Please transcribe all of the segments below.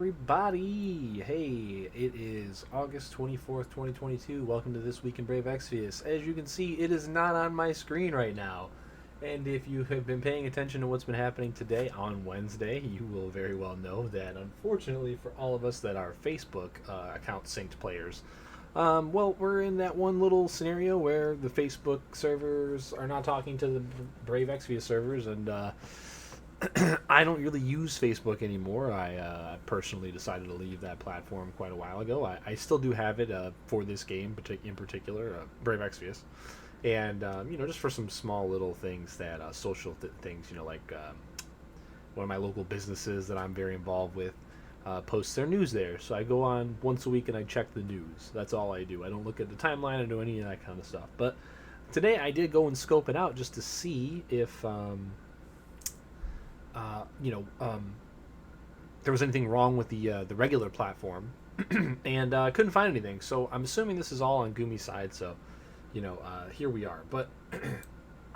Everybody, hey, it is August 24th, 2022. Welcome to This Week in Brave Exvius. As you can see, it is not on my screen right now. And if you have been paying attention to what's been happening today on Wednesday, you will very well know that unfortunately for all of us that are Facebook account synced players, well, we're in that one little scenario where the Facebook servers are not talking to the Brave Exvius servers, and I don't really use Facebook anymore. I personally decided to leave that platform quite a while ago. I still do have it for this game in particular, Brave Exvius, and just for some small little things that social things, like one of my local businesses that I'm very involved with posts their news there. So I go on once a week and I check the news. That's all I do. I don't look at the timeline or do any of that kind of stuff. But today I did go and scope it out just to see if uh, you know, um, there was anything wrong with the regular platform, and I couldn't find anything. So I'm assuming this is all on Gumi's side. So, here we are. But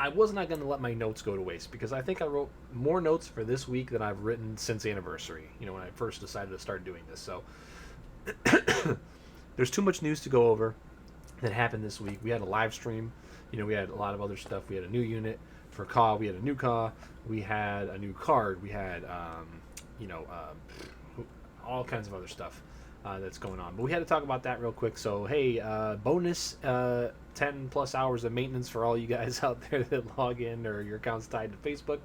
I was not going to let my notes go to waste because I think I wrote more notes for this week than I've written since anniversary. When I first decided to start doing this. So there's too much news to go over that happened this week. We had a live stream. We had a lot of other stuff. We had a new unit for Ka. We had a new Ka. We had a new card. We had, all kinds of other stuff that's going on. But we had to talk about that real quick. So, hey, bonus 10 plus hours of maintenance for all you guys out there that log in or your account's tied to Facebook.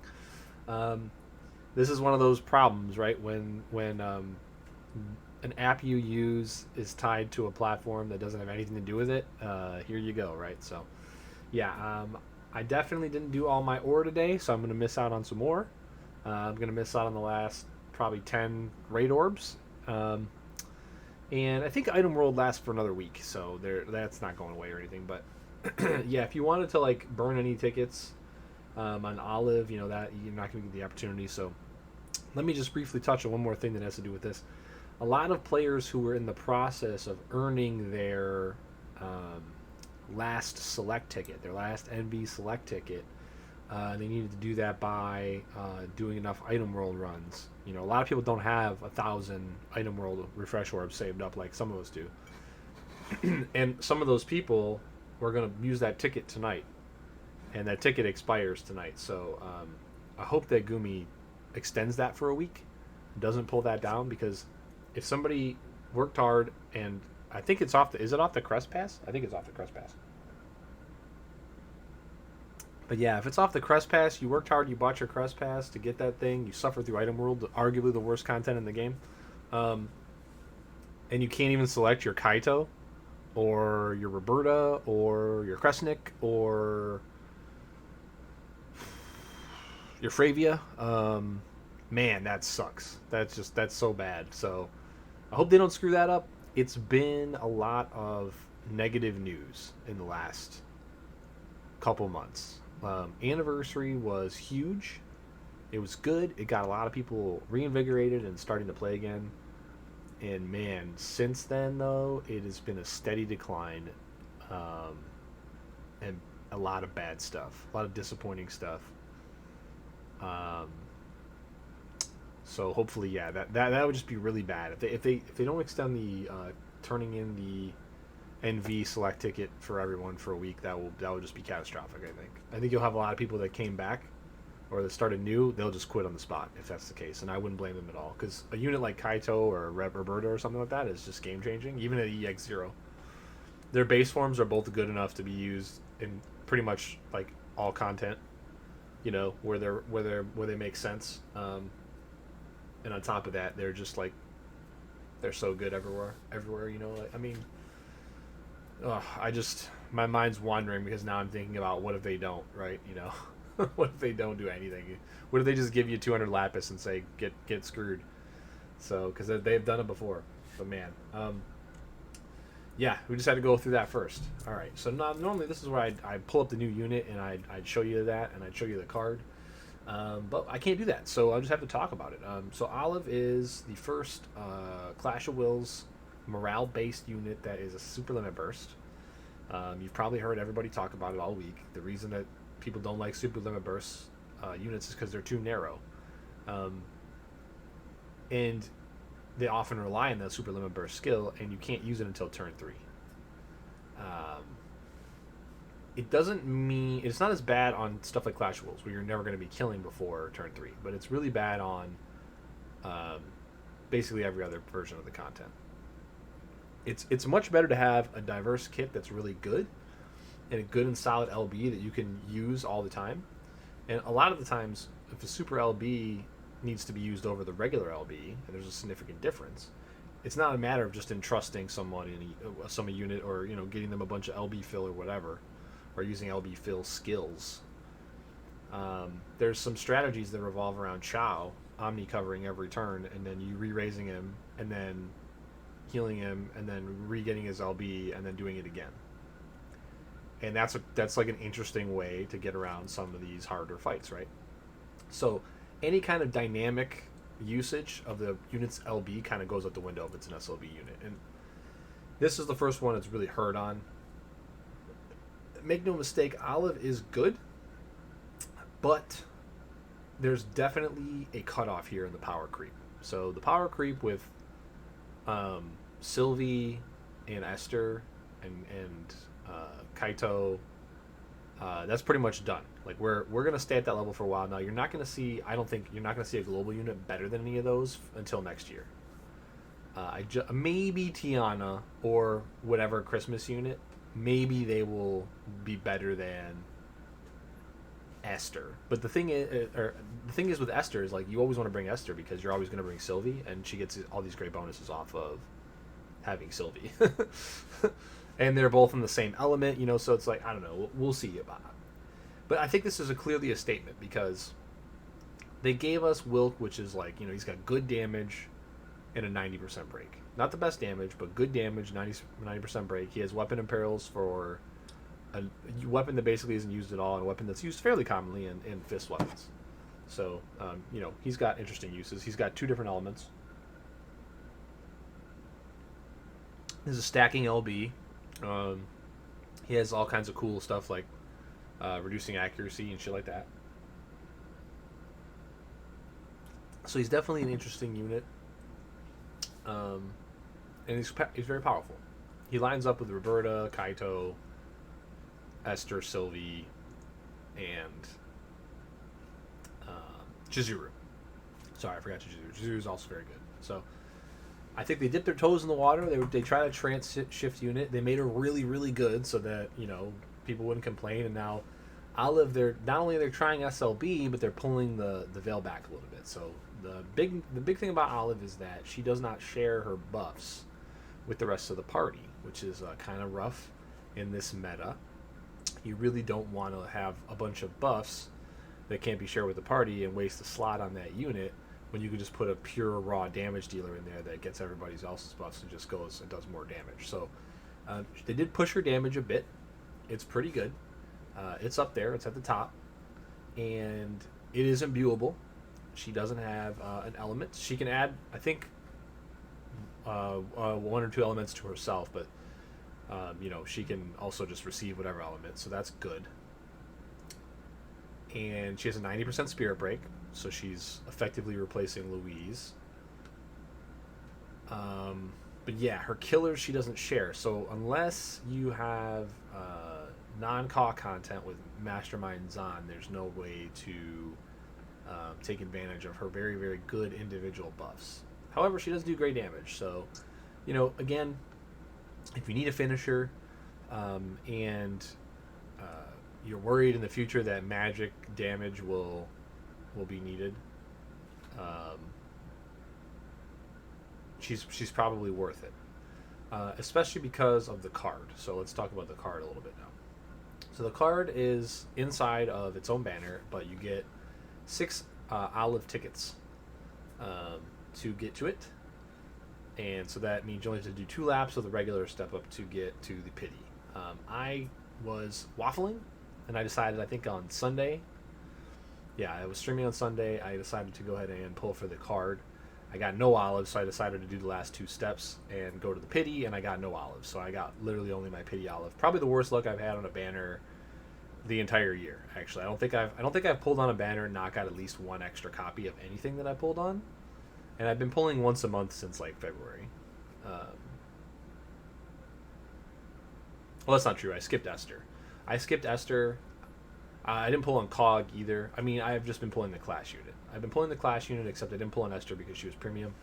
This is one of those problems, right? When an app you use is tied to a platform that doesn't have anything to do with it, here you go, right? So, yeah, I definitely didn't do all my ore today, so I'm going to miss out on some more. I'm going to miss out on the last probably 10 raid orbs. And I think item world lasts for another week, so that's not going away or anything. But yeah, if you wanted to burn any tickets on Olive, that you're not going to get the opportunity. So let me just briefly touch on one more thing that has to do with this. A lot of players who were in the process of earning their last select ticket, their last NV select ticket, they needed to do that by doing enough item world runs. A lot of people don't have 1,000 item world refresh orbs saved up like some of us do. And some of those people were going to use that ticket tonight, and that ticket expires tonight. So I hope that Gumi extends that for a week, doesn't pull that down, because if somebody worked hard, and I think it's off the, is it off the Crest Pass? I think it's off the Crest Pass. But yeah, if it's off the Crest Pass, you worked hard, you bought your Crest Pass to get that thing, you suffered through Item World, arguably the worst content in the game, and you can't even select your Kaito, or your Roberta, or your Kresnik, or your Fravia. Man, that sucks. That's so bad. So I hope they don't screw that up. It's been a lot of negative news in the last couple months. Anniversary was huge. It was good. It got a lot of people reinvigorated and starting to play again. And man, since then though, it has been a steady decline, and a lot of bad stuff, a lot of disappointing stuff. Um, so hopefully, yeah, that would just be really bad if they don't extend the turning in the NV select ticket for everyone for a week. That will just be catastrophic. I think you'll have a lot of people that came back or that started new. They'll just quit on the spot if that's the case, and I wouldn't blame them at all, because a unit like Kaito or Roberta or something like that is just game changing. Even at EX0, their base forms are both good enough to be used in pretty much all content. Where they make sense. And on top of that, they're just they're so good everywhere. My mind's wandering because now I'm thinking about what if they don't, right? What if they don't do anything? What if they just give you 200 lapis and say get screwed? So, because they've done it before. But man, yeah, we just had to go through that first. All right, so normally this is where I'd pull up the new unit and I'd show you that, and I'd show you the card. But I can't do that, so I'll just have to talk about it. So Olive is the first Clash of Wills morale-based unit that is a super limit burst. You've probably heard everybody talk about it all week. The reason that people don't like super limit burst units is because they're too narrow. And they often rely on that super limit burst skill, and you can't use it until turn 3. It doesn't mean it's not as bad on stuff like Clash of Wolves, where you're never going to be killing before turn 3, but it's really bad on basically every other version of the content. It's much better to have a diverse kit that's really good and a good and solid LB that you can use all the time. And a lot of the times, if a super LB needs to be used over the regular LB, and there's a significant difference, it's not a matter of just entrusting someone in some unit, or getting them a bunch of LB fill or whatever, or using LB fill skills. There's some strategies that revolve around Chow, Omni covering every turn, and then you re-raising him, and then healing him, and then re-getting his LB, and then doing it again. And that's like an interesting way to get around some of these harder fights, right? So any kind of dynamic usage of the unit's LB kind of goes out the window if it's an SLB unit. And this is the first one it's really hurt on. Make no mistake, Olive is good, but there's definitely a cutoff here in the power creep. So the power creep with Sylvie and Esther and Kaito, that's pretty much done. Like we're gonna stay at that level for a while now. You're not gonna see. I don't think you're not gonna see a global unit better than any of those until next year. Maybe Tiana or whatever Christmas unit. Maybe they will be better than Esther. But the thing is with Esther is like you always want to bring Esther because you're always going to bring Sylvie, and she gets all these great bonuses off of having Sylvie. And they're both in the same element, so it's like, I don't know, we'll see about it. But I think this is clearly a statement because they gave us Wilk, which is like, he's got good damage and a 90% break. Not the best damage, but good damage, 90% break. He has weapon imperils for a weapon that basically isn't used at all, and a weapon that's used fairly commonly in fist weapons. So, he's got interesting uses. He's got 2 different elements. There's a stacking LB. He has all kinds of cool stuff like reducing accuracy and shit like that. So he's definitely an interesting unit. And he's very powerful. He lines up with Roberta, Kaito, Esther, Sylvie, and Chizuru. Sorry, I forgot Chizuru. Chizuru is also very good. So I think they dipped their toes in the water. They tried a trans shift unit. They made her really, really good so that people wouldn't complain. And now Olive, not only they're trying SLB, but they're pulling the veil back a little bit. So the big thing about Olive is that she does not share her buffs with the rest of the party, which is kind of rough in this meta. You really don't want to have a bunch of buffs that can't be shared with the party and waste a slot on that unit when you can just put a pure raw damage dealer in there that gets everybody else's buffs and just goes and does more damage. So they did push her damage a bit. It's pretty good. It's up there. It's at the top. And it is imbuable. She doesn't have an element. She can add, I think, 1 or 2 elements to herself, but she can also just receive whatever element, so that's good. And she has a 90% spirit break, so she's effectively replacing Louise. But yeah, her killers she doesn't share, so unless you have non-caw content with Mastermind Zahn, there's no way to take advantage of her very, very good individual buffs. However, she does do great damage, so again, if you need a finisher and you're worried in the future that magic damage will be needed, she's probably worth it, especially because of the card. So let's talk about the card a little bit now. So the card is inside of its own banner, but you get 6 Olive tickets to get to it. And so that means you only have to do 2 laps of the regular step up to get to the pity. I was waffling, and I decided, I think on Sunday, I was streaming on Sunday, I decided to go ahead and pull for the card. I got no olives, so I decided to do the last 2 steps and go to the pity, and I got no olives. So I got literally only my pity olive. Probably the worst luck I've had on a banner the entire year, actually. I don't think I've pulled on a banner and not got at least 1 extra copy of anything that I pulled on. and I've been pulling once a month since like February. Well, that's not true. I skipped Esther. I didn't pull on Cog either. I mean, I've just been pulling the Clash unit. I've been pulling the Clash unit, except I didn't pull on Esther because she was premium,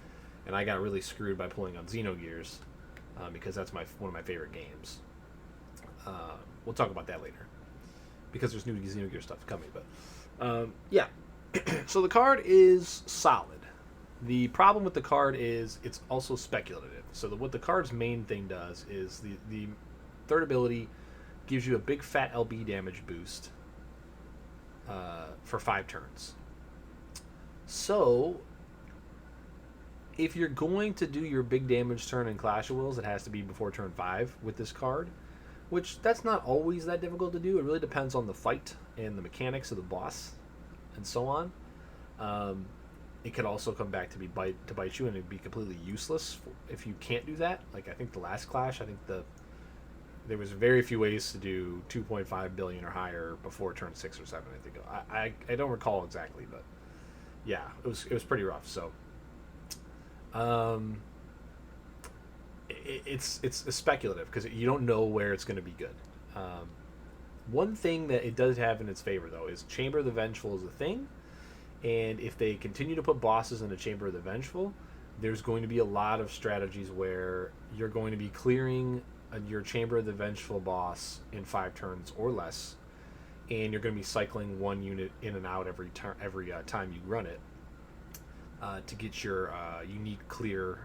and I got really screwed by pulling on Xenogears because that's one of my favorite games. We'll talk about that later because there's new Xenogears stuff coming. But yeah, so the card is solid. The problem with the card is it's also speculative. So what the card's main thing does is the third ability gives you a big fat LB damage boost for 5 turns. So if you're going to do your big damage turn in Clash of Wills, it has to be before turn 5 with this card, which that's not always that difficult to do. It really depends on the fight and the mechanics of the boss and so on. It could also come back to bite you, and it'd be completely useless if you can't do that. Like I think the last Clash, there was very few ways to do 2.5 billion or higher before turn 6 or 7. I think I don't recall exactly, but yeah, it was pretty rough. So, it's speculative because you don't know where it's going to be good. One thing that it does have in its favor though is Chamber of the Vengeful is a thing, and if they continue to put bosses in the Chamber of the Vengeful, there's going to be a lot of strategies where you're going to be clearing your Chamber of the Vengeful boss in 5 turns or less, and you're going to be cycling one unit in and out every time you run it to get your unique clear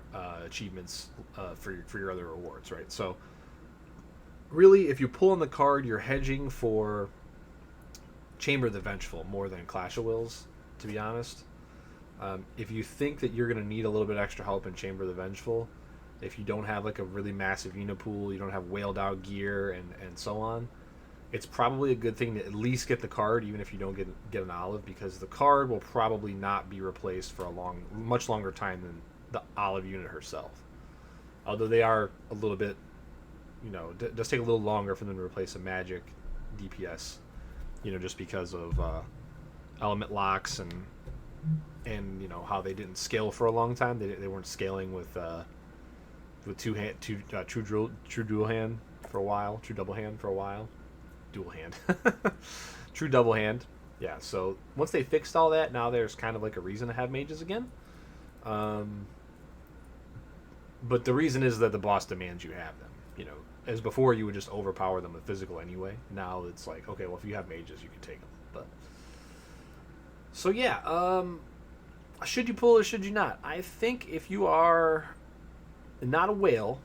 achievements for your other rewards, right? So really, if you pull on the card, you're hedging for Chamber of the Vengeful more than Clash of Wills, to be honest. If you think that you're going to need a little bit extra help in Chamber of the Vengeful, if you don't have like a really massive unit pool, you don't have whaled out gear and so on, it's probably a good thing to at least get the card, even if you don't get an olive, because the card will probably not be replaced for much longer time than the olive unit herself. Although they are a little bit, does take a little longer for them to replace a magic DPS, just because of element locks and how they didn't scale for a long time. They weren't scaling with true dual hand for a while, true double hand for a while, dual hand, true double hand. Yeah. So once they fixed all that, now there's kind of like a reason to have mages again. But the reason is that the boss demands you have them. As before, you would just overpower them with physical anyway. Now it's like, okay, well, if you have mages, you can take them. But so yeah, should you pull or should you not? I think if you are not a whale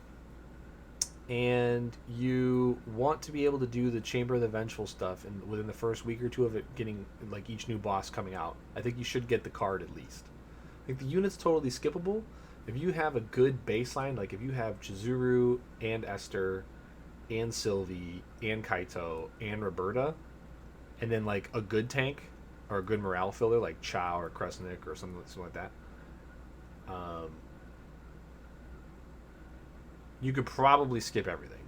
and you want to be able to do the Chamber of the Vengeful stuff within the first week or two of it getting like each new boss coming out, I think you should get the card at least. I think the unit's totally skippable. If you have a good baseline, like if you have Chizuru and Esther and Sylvie and Kaito and Roberta, and then like a good tank or a good morale filler like Chow or Kresnik or something like that, you could probably skip everything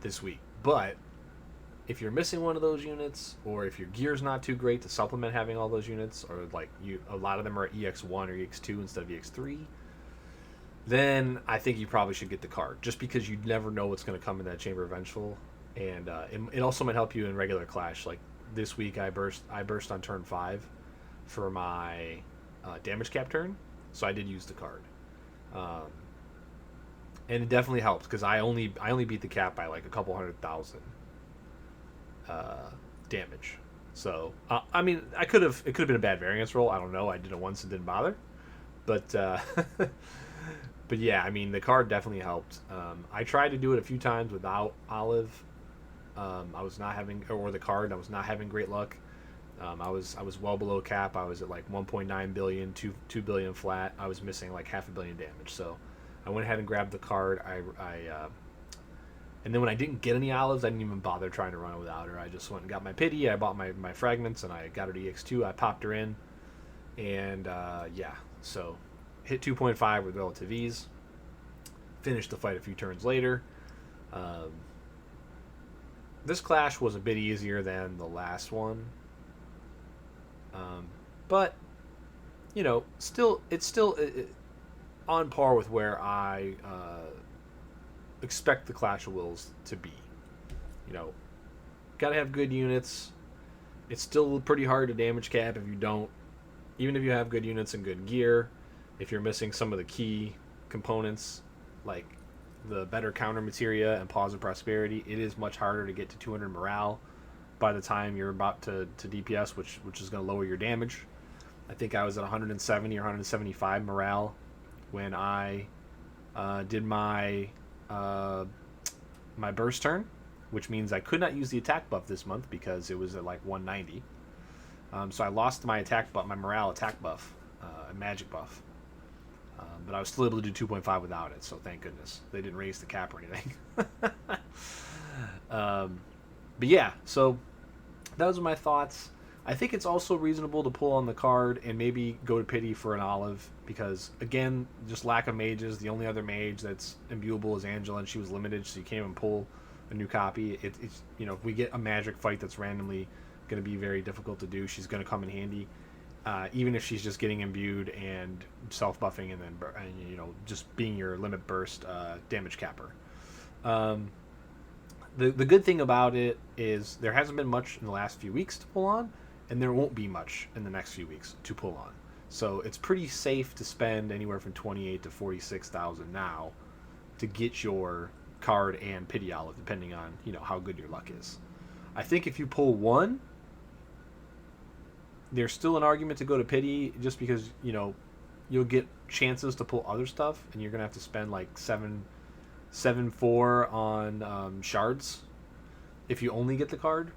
this week. But if you're missing one of those units, or if your gear's not too great to supplement having all those units, or like a lot of them are EX1 or EX2 instead of EX3, then I think you probably should get the card, just because you never know what's going to come in that Chamber of Vengeful, and it also might help you in regular Clash. Like this week, I burst on turn 5 for my damage cap turn, so I did use the card. And it definitely helps because I only beat the cap by like a couple 100,000 damage. So I mean, it could have been a bad variance roll. I don't know. I did it once and didn't bother, but but yeah, I mean the card definitely helped. I tried to do it a few times without Olive. I was not having, or the card. I was not having great luck. I was well below cap. I was at like 1.9 billion, 2 billion flat. I was missing like half a billion damage. So I went ahead and grabbed the card. And then when I didn't get any olives, I didn't even bother trying to run it without her. I just went and got my pity. I bought my fragments, and I got her to EX2. I popped her in, and yeah. So hit 2.5 with relative ease. Finished the fight a few turns later. This clash was a bit easier than the last one, but it's still on par with where I expect the Clash of Wills to be. You know, gotta have good units. It's still pretty hard to damage cap if you don't, even if you have good units and good gear. If you're missing some of the key components, like the better counter materia and pause of prosperity, it is much harder to get to 200 morale by the time you're about to DPS, which is going to lower your damage. I think I was at 170 or 175 morale when I did my my burst turn, which means I could not use the attack buff this month because it was at like 190. So I lost my attack buff, my morale attack buff, magic buff. But I was still able to do 2.5 without it, so thank goodness. They didn't raise the cap or anything. But yeah, so those are my thoughts. I think it's also reasonable to pull on the card and maybe go to pity for an olive because, again, just lack of mages. The only other mage that's imbuable is Angela, and she was limited, so you can't even pull a new copy. It's if we get a magic fight that's randomly going to be very difficult to do, she's going to come in handy. Even if she's just getting imbued and self-buffing and then just being your limit burst damage capper. The good thing about it is there hasn't been much in the last few weeks to pull on, and there won't be much in the next few weeks to pull on. So it's pretty safe to spend anywhere from 28 to 46,000 now to get your card and pity olive, depending on how good your luck is. I think if you pull one, there's still an argument to go to pity just because you'll get chances to pull other stuff, and you're gonna have to spend like 7.4 on shards if you only get the card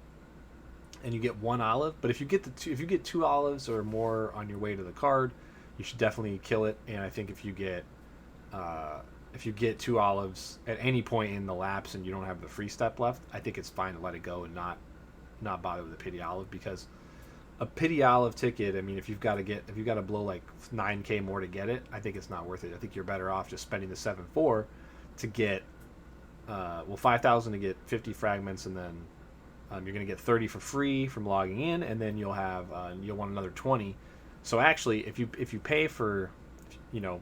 and you get one olive. But if you get two olives or more on your way to the card, you should definitely kill it. And I think if you get two olives at any point in the lapse and you don't have the free step left, I think it's fine to let it go and not bother with the pity olive, because a pity olive ticket, I mean, if you've got to blow like 9k more to get it, I think it's not worth it. I think you're better off just spending the 7.4 to get 5,000 to get 50 fragments, and then you're going to get 30 for free from logging in, and then you'll want another 20. So actually, if you pay for the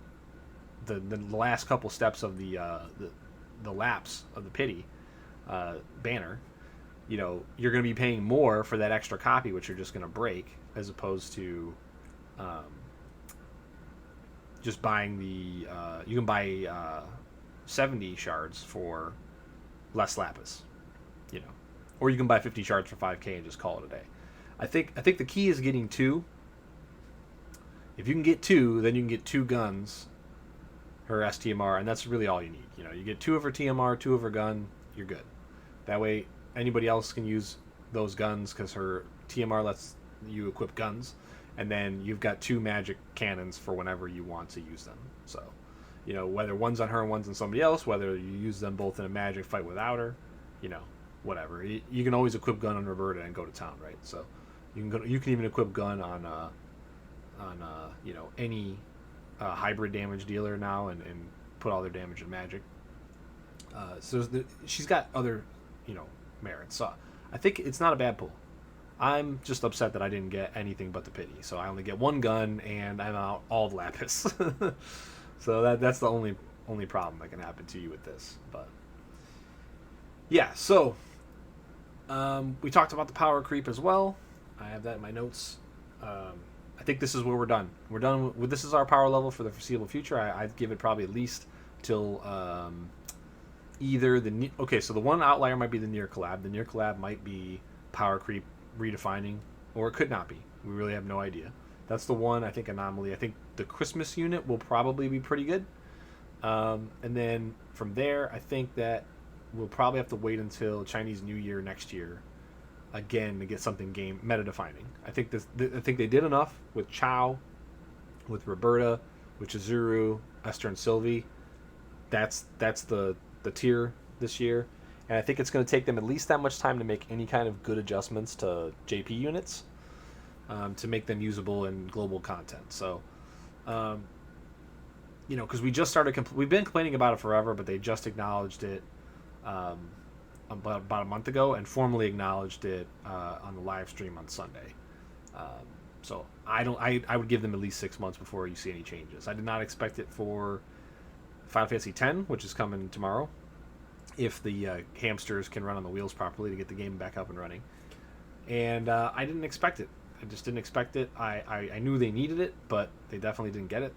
last couple steps of the lapse of the pity banner, you're going to be paying more for that extra copy, which you're just going to break, as opposed to just buying the you can buy 70 shards for less lapis, or you can buy 50 shards for 5k and just call it a day. I think the key is getting 2. If you can get 2, then you can get 2 guns, her STMR, and that's really all you need. You get 2 of her TMR, 2 of her gun, you're good. That way anybody else can use those guns because her TMR lets you equip guns, and then you've got 2 magic cannons for whenever you want to use them. So whether one's on her and one's on somebody else, whether you use them both in a magic fight without her, whatever. You can always equip gun on Roberta and go to town, right? So you can even equip gun on any hybrid damage dealer now and put all their damage in magic. So she's got other merits. So I think it's not a bad pull. I'm just upset that I didn't get anything but the pity. So I only get 1 gun and I'm out all the lapis. So that's the only problem that can happen to you with this. But yeah, so we talked about the power creep as well. I have that in my notes. I think this is where we're done. We're done with this is our power level for the foreseeable future. I'd give it probably at least till either so the one outlier might be the near collab. The near collab might be power creep redefining, or it could not be. We really have no idea. That's the one, I think, anomaly. I think the Christmas unit will probably be pretty good. And then from there, I think that we'll probably have to wait until Chinese New Year next year again to get something game meta defining. I think they did enough with Chow, with Roberta, with Chizuru, Esther, and Sylvie. That's the tier this year, and I think it's going to take them at least that much time to make any kind of good adjustments to JP units to make them usable in global content. So, because we just started, we've been complaining about it forever, but they just acknowledged it about a month ago and formally acknowledged it on the live stream on Sunday. So I would give them at least 6 months before you see any changes. I did not expect it for Final Fantasy X, which is coming tomorrow, if the hamsters can run on the wheels properly to get the game back up and running. And I didn't expect it. I just didn't expect it. I knew they needed it, but they definitely didn't get it.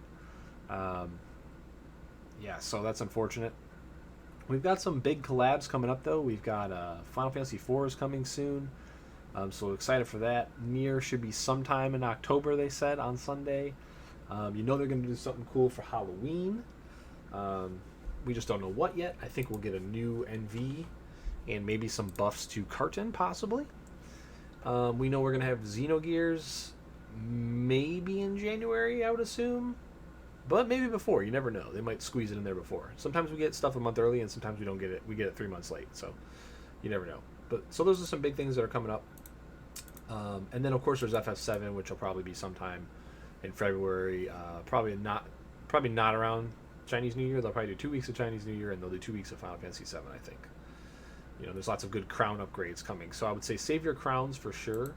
Yeah, so that's unfortunate. We've got some big collabs coming up, though. We've got Final Fantasy IV is coming soon. So excited for that. Nier should be sometime in October, they said, on Sunday. You know they're going to do something cool for Halloween. We just don't know what yet. I think we'll get a new NV and maybe some buffs to Carton, possibly. We know we're going to have Xenogears maybe in January, I would assume. But maybe before. You never know. They might squeeze it in there before. Sometimes we get stuff a month early, and sometimes we don't get it. We get it 3 months late. So you never know. But so those are some big things that are coming up. And then, of course, there's FF7, which will probably be sometime in February. Probably not around Chinese New Year. They'll probably do 2 weeks of Chinese New Year, and they'll do 2 weeks of Final Fantasy 7, I think. You know, there's lots of good crown upgrades coming. So I would say save your crowns for sure.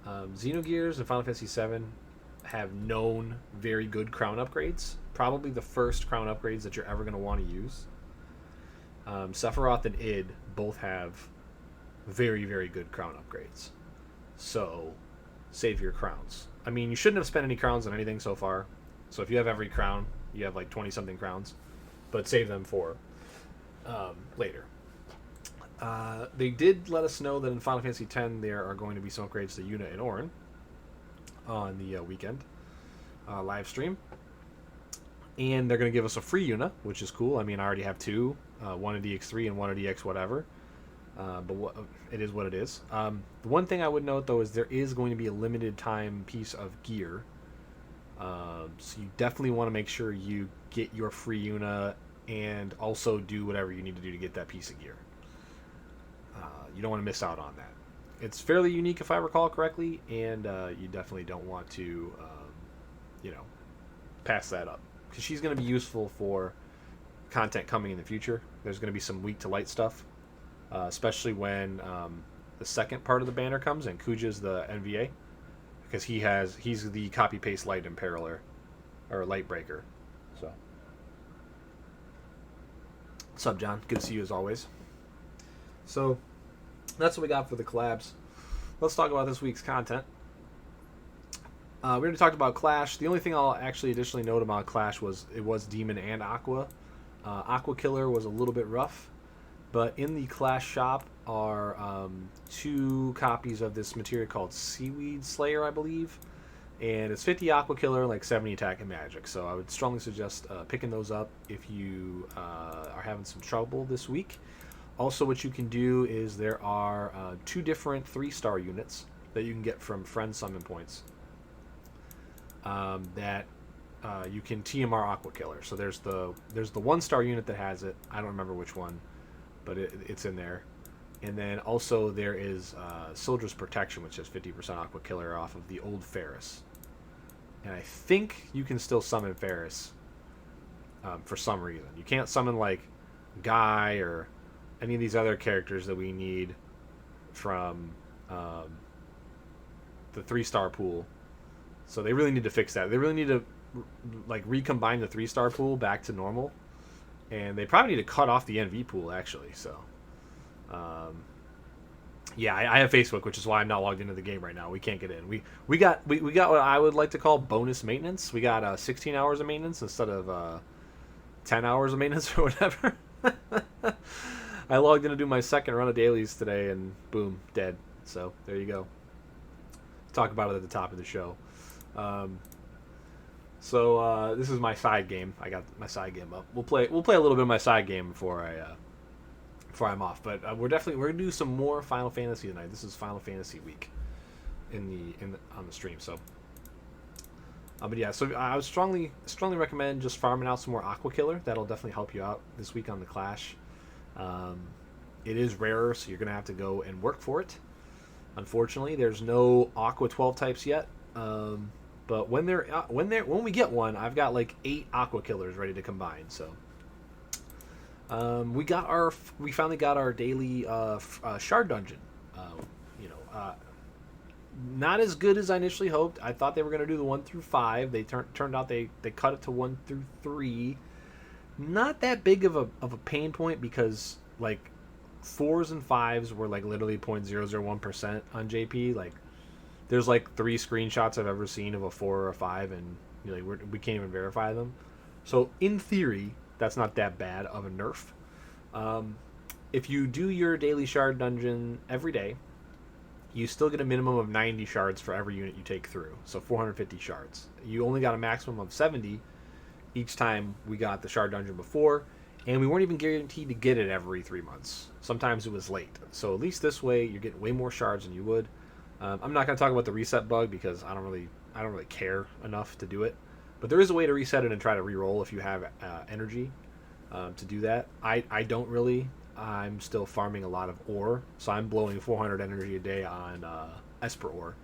Xenogears and Final Fantasy 7 have known very good crown upgrades. Probably the first crown upgrades that you're ever going to want to use. Sephiroth and Id both have very, very good crown upgrades. So save your crowns. I mean, you shouldn't have spent any crowns on anything so far. So if you have every crown, you have like 20-something crowns. But save them for later. They did let us know that in Final Fantasy X there are going to be some upgrades to Yuna and Auron on the weekend live stream. And they're going to give us a free Yuna, which is cool. I mean, I already have two. One at DX3 and one at DX whatever. But it is what it is. The one thing I would note, though, is there is going to be a limited time piece of gear. So you definitely want to make sure you get your free Yuna and also do whatever you need to do to get that piece of gear. You don't want to miss out on that. It's fairly unique, if I recall correctly, and you definitely don't want to, pass that up. Because she's going to be useful for content coming in the future. There's going to be some weak to light stuff. Especially when the second part of the banner comes and Kuja's the NVA, because he's the copy paste light impaler or light breaker. So, what's up, John? Good to see you as always. So that's what we got for the collabs. Let's talk about this week's content. We already talked about Clash. The only thing I'll actually additionally note about Clash was it was Demon and Aqua. Aqua Killer was a little bit rough. But in the Clash shop are 2 copies of this material called Seaweed Slayer, I believe. And it's 50 Aqua Killer and like 70 attack and magic. So I would strongly suggest picking those up if you are having some trouble this week. Also, what you can do is there are 2 different 3-star units that you can get from friend summon points that you can TMR Aqua Killer. So there's the 1-star unit that has it. I don't remember which one, but it's in there. And then also there is Soldier's Protection, which has 50% Aqua Killer off of the old Ferris. And I think you can still summon Ferris for some reason. You can't summon like Guy or any of these other characters that we need from the 3-star pool. So they really need to fix that. They really need to like recombine the 3-star pool back to normal. And they probably need to cut off the NV pool, actually. So, yeah, I have Facebook, which is why I'm not logged into the game right now. We can't get in. We got what I would like to call bonus maintenance. We got 16 hours of maintenance instead of 10 hours of maintenance or whatever. I logged in to do my second run of dailies today, and boom, dead. So there you go. Talk about it at the top of the show. So this is my side game. I got my side game up. We'll play a little bit of my side game before I'm off. But we're gonna do some more Final Fantasy tonight. This is Final Fantasy week on the stream. So, but yeah. So I would strongly recommend just farming out some more Aqua Killer. That'll definitely help you out this week on the Clash. It is rarer, so you're gonna have to go and work for it. Unfortunately, there's no Aqua 12 types yet. But when we get one, I've got like 8 Aqua Killers ready to combine. So we finally got our daily Shard dungeon. Not as good as I initially hoped. I thought they were going to do the 1 through 5. They turned out they cut it to 1 through 3. Not that big of a pain point because like 4s and 5s were like literally 0.001% on JP. Like there's like 3 screenshots I've ever seen of a 4 or a 5, and you know, we can't even verify them. So in theory, that's not that bad of a nerf. If you do your daily shard dungeon every day, you still get a minimum of 90 shards for every unit you take through. So 450 shards. You only got a maximum of 70 each time we got the shard dungeon before, and we weren't even guaranteed to get it every 3 months. Sometimes it was late. So at least this way, you're getting way more shards than you would. I'm not going to talk about the reset bug because I don't really care enough to do it. But there is a way to reset it and try to reroll if you have energy to do that. I don't really. I'm still farming a lot of ore, so I'm blowing 400 energy a day on Esper ore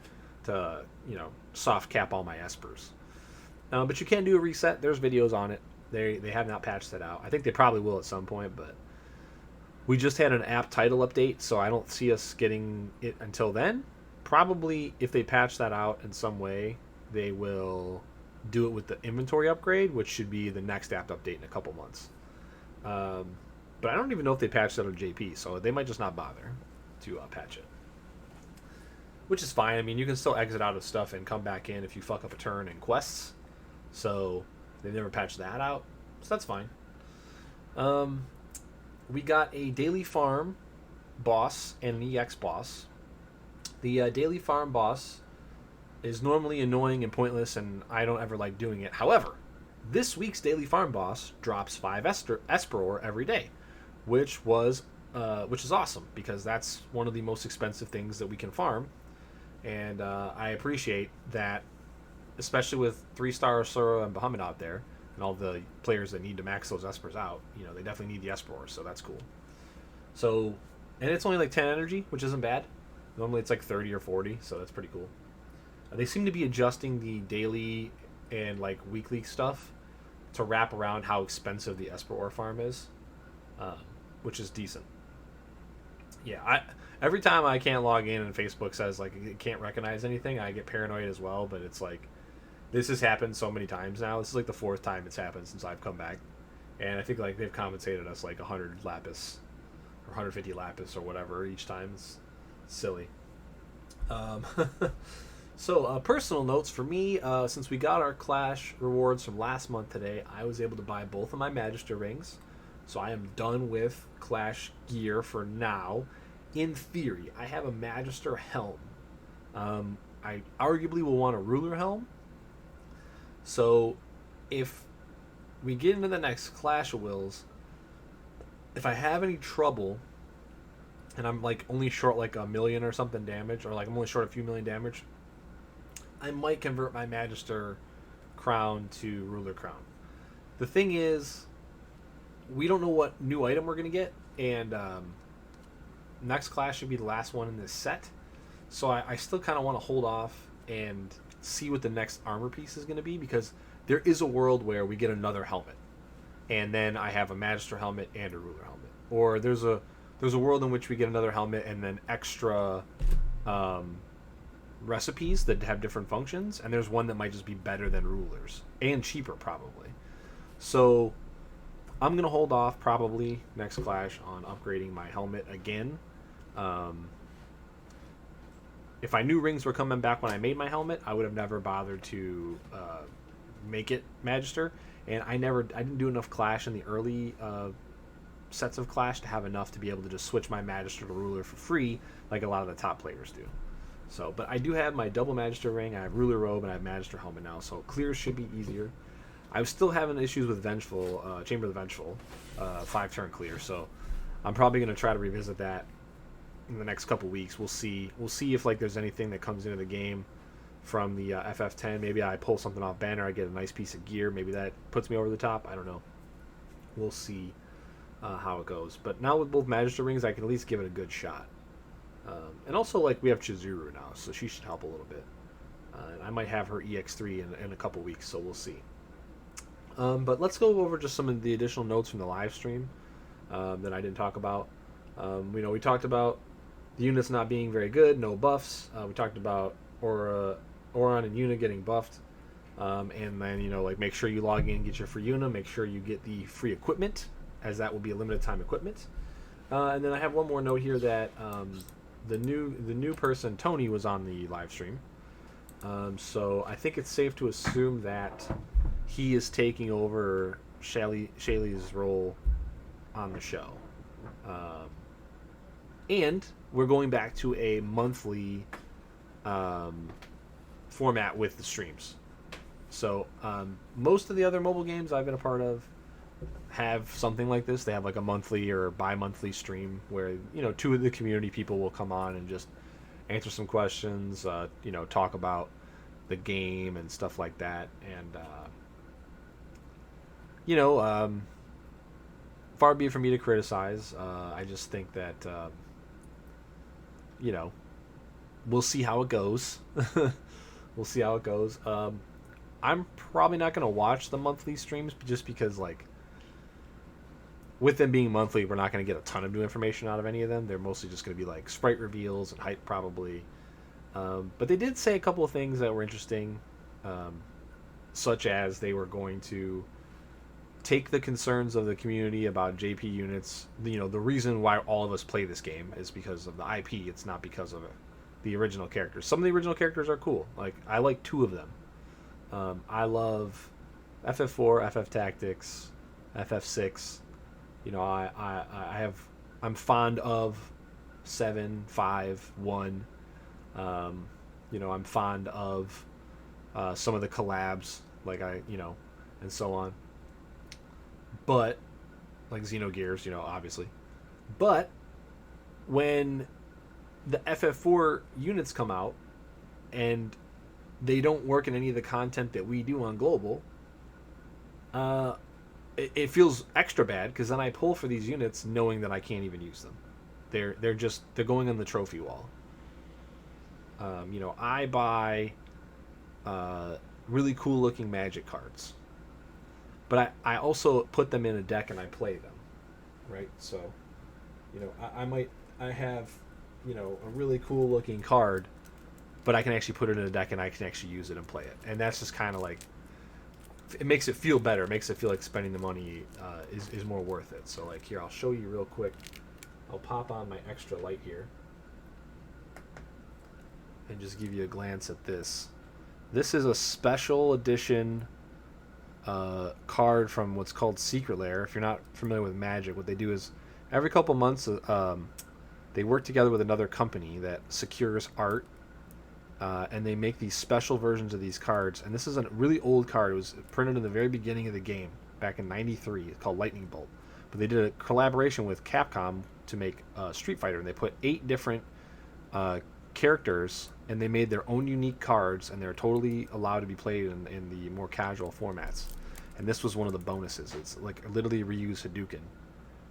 to, you know, soft cap all my Espers. But you can do a reset. There's videos on it. They have not patched that out. I think they probably will at some point, but we just had an app title update, so I don't see us getting it until then. Probably if they patch that out in some way, they will do it with the inventory upgrade, which should be the next app update in a couple months. But I don't even know if they patched that on JP, so they might just not bother to patch it. Which is fine. I mean, you can still exit out of stuff and come back in if you fuck up a turn in quests. So they never patched that out, so that's fine. We got a daily farm boss and an EX boss. The daily farm boss is normally annoying and pointless, and I don't ever like doing it. However, this week's daily farm boss drops 5 Esper ore every day, which is awesome because that's one of the most expensive things that we can farm, and I appreciate that, especially with 3-star Asura and Bahamut out there, and all the players that need to max those Espers out. You know, they definitely need the Esper ore, so that's cool. So, and it's only like 10 energy, which isn't bad. Normally it's like 30 or 40, so that's pretty cool. They seem to be adjusting the daily and like weekly stuff to wrap around how expensive the Esper ore farm is, which is decent. Yeah, every time I can't log in and Facebook says like it can't recognize anything, I get paranoid as well. But it's like this has happened so many times now. This is like the 4th time it's happened since I've come back, and I think like they've compensated us like 100 lapis or 150 lapis or whatever each time. It's silly. So, personal notes for me, since we got our Clash rewards from last month today, I was able to buy both of my Magister rings. So I am done with Clash gear for now. In theory, I have a Magister helm. I arguably will want a ruler helm. So, if we get into the next Clash of Wills, if I have any trouble, and I'm like only short like 1 million or something damage, or like I'm only short a few million damage, I might convert my Magister crown to ruler crown. The thing is, we don't know what new item we're going to get, and next class should be the last one in this set. So I still kind of want to hold off and see what the next armor piece is going to be, because there is a world where we get another helmet, and then I have a Magister helmet and a ruler helmet. Or there's a world in which we get another helmet and then extra recipes that have different functions, and there's one that might just be better than rulers and cheaper probably. So I'm going to hold off probably next Clash on upgrading my helmet again. If I knew rings were coming back when I made my helmet, I would have never bothered to make it Magister, and I didn't do enough Clash in the early sets of Clash to have enough to be able to just switch my Magister to ruler for free like a lot of the top players do. So, but I do have my double Magister ring, I have ruler robe, and I have Magister helmet now, so clears should be easier. I was still having issues with Vengeful, Chamber of the Vengeful, 5-turn clear, so I'm probably going to try to revisit that in the next couple weeks. We'll see if like there's anything that comes into the game from the FF10. Maybe I pull something off banner, I get a nice piece of gear, maybe that puts me over the top. I don't know. We'll see how it goes. But now with both Magister rings, I can at least give it a good shot. And also, like, we have Chizuru now, so she should help a little bit. And I might have her EX3 in a couple weeks, so we'll see. But let's go over just some of the additional notes from the live stream that I didn't talk about. We talked about the units not being very good, no buffs. We talked about or on a unit getting buffed. And then, like, make sure you log in, get your free unit, make sure you get the free equipment, as that will be a limited time equipment. And then I have one more note here that the new person, Tony, was on the live stream. So I think it's safe to assume that he is taking over Shaylee's role on the show. And we're going back to a monthly format with the streams. So most of the other mobile games I've been a part of have something like this. They have like a monthly or bi-monthly stream where, two of the community people will come on and just answer some questions, talk about the game and stuff like that. And, far be it from me to criticize. I just think that, we'll see how it goes. We'll see how it goes. I'm probably not going to watch the monthly streams just because, like, with them being monthly, we're not going to get a ton of new information out of any of them. They're mostly just going to be, like, sprite reveals and hype, probably. But they did say a couple of things that were interesting, such as they were going to take the concerns of the community about JP units. The reason why all of us play this game is because of the IP. It's not because of the original characters. Some of the original characters are cool. Like, I like 2 of them. I love FF4, FF Tactics, FF6. I'm fond of 7, 5, 1. I'm fond of some of the collabs, like and so on. But, like Xenogears, obviously. But when the FF4 units come out and they don't work in any of the content that we do on Global, it feels extra bad because then I pull for these units knowing that I can't even use them. They're going on the trophy wall. I buy really cool looking Magic cards, but I also put them in a deck and I play them, right? So, I have a really cool looking card, but I can actually put it in a deck and I can actually use it and play it. And that's just kind of like, it makes it feel better. It makes it feel like spending the money is more worth it. So, like, here, I'll show you real quick. I'll pop on my extra light here and just give you a glance at this. This is a special edition card from what's called Secret Lair. If you're not familiar with Magic, what they do is every couple months they work together with another company that secures art, and they make these special versions of these cards. And this is a really old card. It was printed in the very beginning of the game back in '93. It's called Lightning Bolt. But they did a collaboration with Capcom to make Street Fighter, and they put 8 different characters, and they made their own unique cards, and they're totally allowed to be played in the more casual formats. And this was one of the bonuses. It's like literally reuse Hadouken,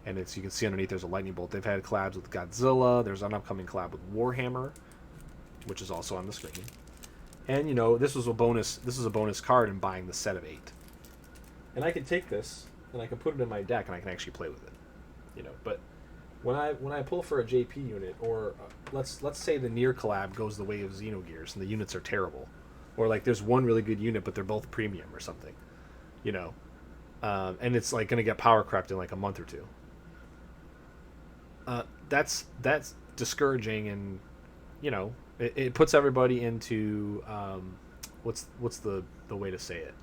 and you can see underneath there's a lightning bolt. They've had collabs with Godzilla. There's an upcoming collab with Warhammer, which is also on the screen. And this was a bonus card in buying the set of 8. And I can take this and I can put it in my deck and I can actually play with it. But when I pull for a JP unit, or let's say the Nier collab goes the way of Xenogears and the units are terrible, or like there's one really good unit but they're both premium or something, and it's like going to get power crept in like a month or 2. That's discouraging, and it puts everybody into what's the way to say it,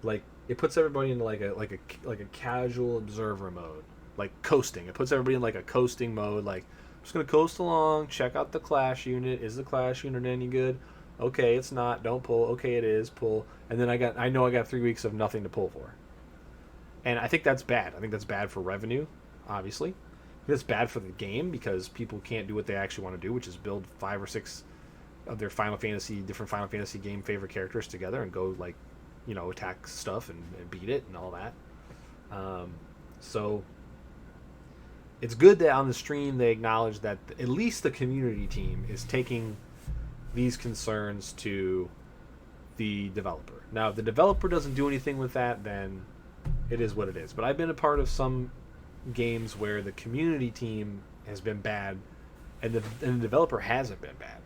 like it puts everybody into like a casual observer mode, like coasting. It puts everybody in like a coasting mode, like I'm just gonna coast along, check out the Clash unit. Is the Clash unit any good? Okay, it's not. Don't pull. Okay, it is. Pull. And then I know I got 3 weeks of nothing to pull for. And I think that's bad. I think that's bad for revenue, obviously. I think that's bad for the game because people can't do what they actually want to do, which is build 5 or 6 of their different Final Fantasy game favorite characters together and go like, attack stuff and beat it and all that. So it's good that on the stream they acknowledge that at least the community team is taking these concerns to the developer. Now, if the developer doesn't do anything with that, then it is what it is. But I've been a part of some games where the community team has been bad and the developer hasn't been bad.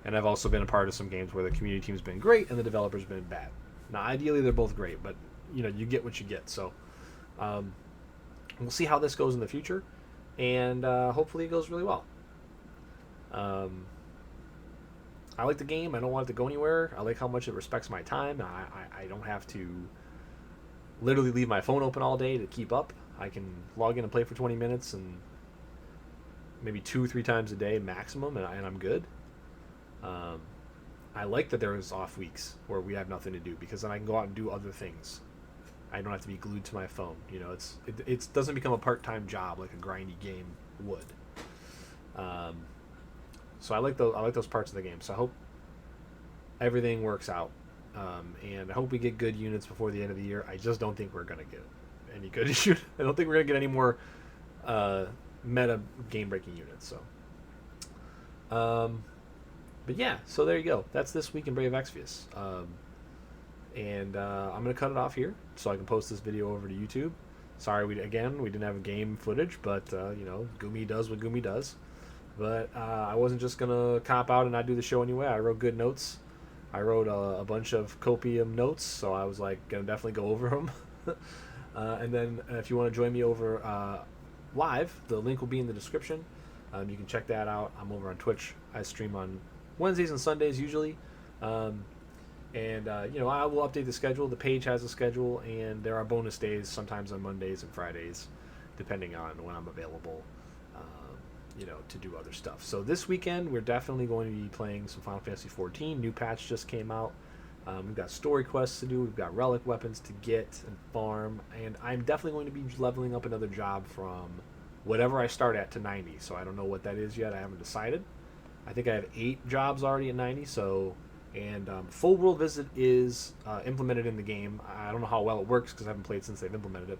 And I've also been a part of some games where the community team's been great and the developer's been bad. Now, ideally, they're both great, but you get what you get. So we'll see how this goes in the future, and hopefully it goes really well. I like the game. I don't want it to go anywhere. I like how much it respects my time. I don't have to literally leave my phone open all day to keep up. I can log in and play for 20 minutes and maybe 2-3 times a day maximum, and I'm good. I like that there's off weeks where we have nothing to do, because then I can go out and do other things. I don't have to be glued to my phone. It doesn't become a part-time job like a grindy game would. So I like those parts of the game. So I hope everything works out, and I hope we get good units before the end of the year. I just don't think we're gonna get any good units. I don't think we're gonna get any more meta game-breaking units. So, but yeah. So there you go. That's this week in Brave Exvius. And I'm gonna cut it off here so I can post this video over to YouTube. Sorry, we didn't have game footage, but Gumi does what Gumi does. But I wasn't just gonna cop out and not do the show anyway. I wrote good notes. I wrote a bunch of copium notes, so I was like gonna definitely go over them. And then if you want to join me over live, the link will be in the description. You can check that out. I'm over on Twitch. I stream on Wednesdays and Sundays usually. I will update the schedule. The page has a schedule, and there are bonus days sometimes on Mondays and Fridays, depending on when I'm available, to do other stuff. So this weekend, we're definitely going to be playing some Final Fantasy XIV. New patch just came out. We've got story quests to do. We've got relic weapons to get and farm. And I'm definitely going to be leveling up another job from whatever I start at to 90. So I don't know what that is yet. I haven't decided. I think I have 8 jobs already at 90. And full world visit is implemented in the game. I don't know how well it works because I haven't played since they've implemented it.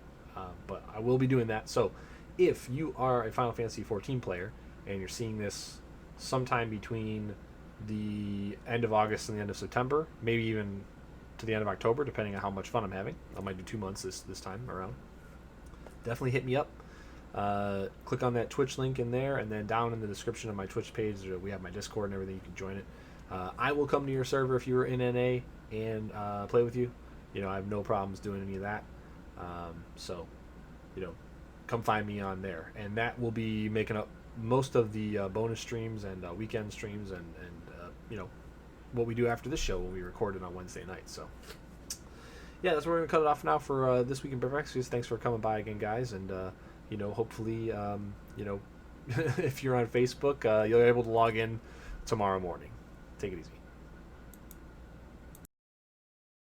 But I will be doing that. So if you are a Final Fantasy XIV player and you're seeing this sometime between the end of August and the end of September, maybe even to the end of October, depending on how much fun I'm having. I might do 2 months this time around. Definitely hit me up. Click on that Twitch link in there, and then down in the description of my Twitch page, we have my Discord and everything. You can join it. I will come to your server if you're in NA and play with you. I have no problems doing any of that. Come find me on there. And that will be making up most of the bonus streams and weekend streams and what we do after this show when we record it on Wednesday night. So, yeah, that's where we're going to cut it off now for this week in Brave Exvius. Thanks for coming by again, guys. And, hopefully, if you're on Facebook, you'll be able to log in tomorrow morning. Take it easy.